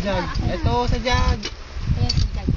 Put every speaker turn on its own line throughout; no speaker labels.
Jag. Ito sa jag.
Ayan si Jag.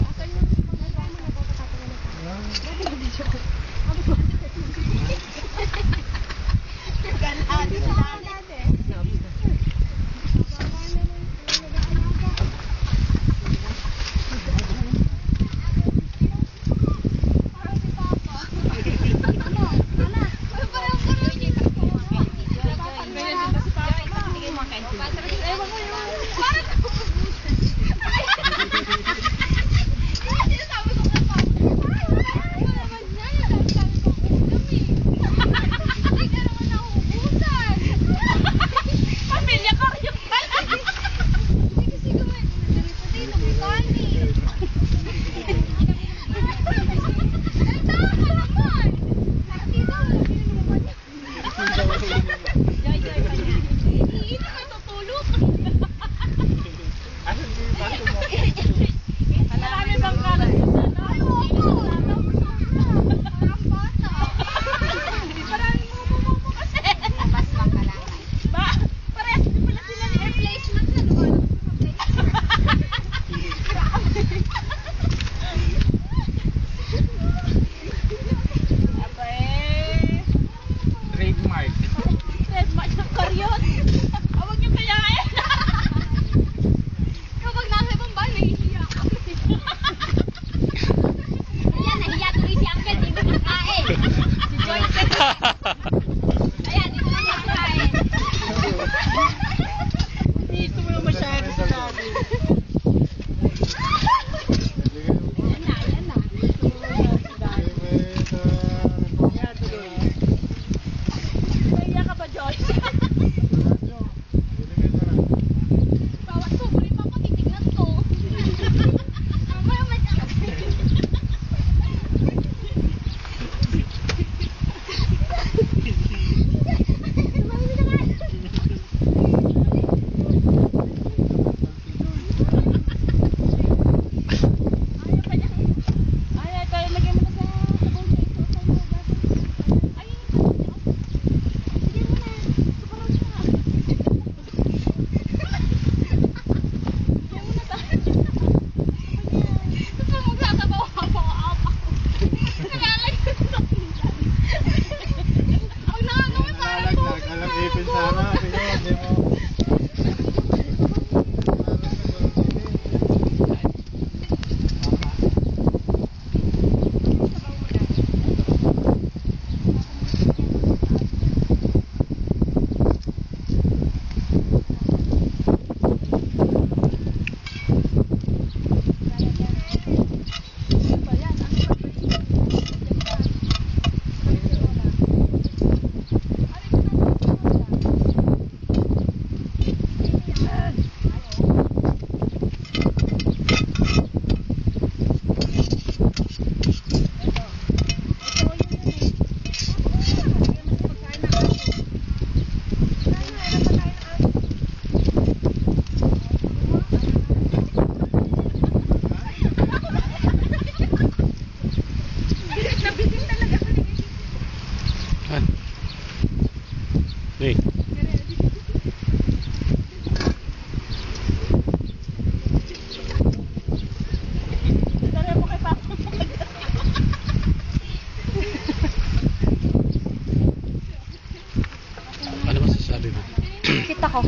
Kita ko.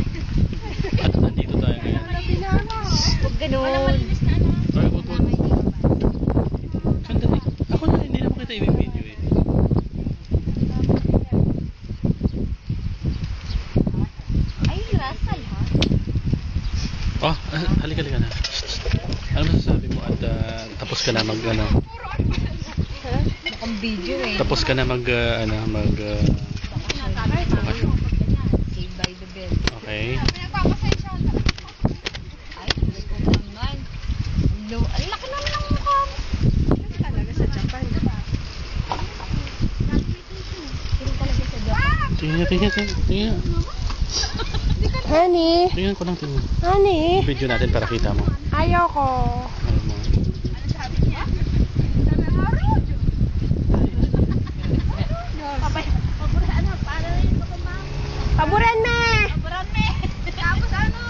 At nandito tayo ngayon.
Huwag ganun.
Ay, wag. Sandali. Ako na, hindi naman kita i-video eh.
Ay, Rasal ha?
Oh, halika na. Ano masasabi mo at tapos ka na mag ano?
Mukhang video eh.
Tapos ka na mag bakasyon.
Saved by the bell.
Okay.
Ay, hindi ko naman. Ang laki naman ng mukha mo. Talaga sa Japan. Tingin talaga sa Japan.
Tingnan.
Honey,
Tingnan ko lang.
honey,
Video natin para kita mo.
ayoko.
Ano mo?
Paboran me!
Tapos ano?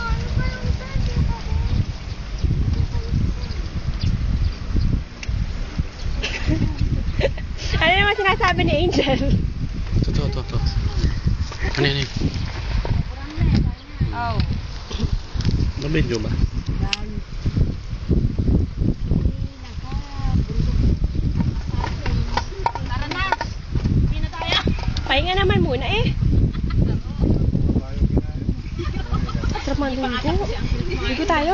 sinasabi ni Angel.
Ito. Ano yun?
Oh.
Nabidyo ba?
Tara na. Hindi na tayo.
Pahinga naman muna eh. Sarap maligo. Ligo tayo.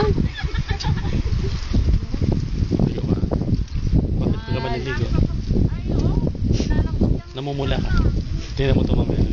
Ligo ba? Bakit ka ba naligo? Namumula ka. Tingnan mo ito mamaya.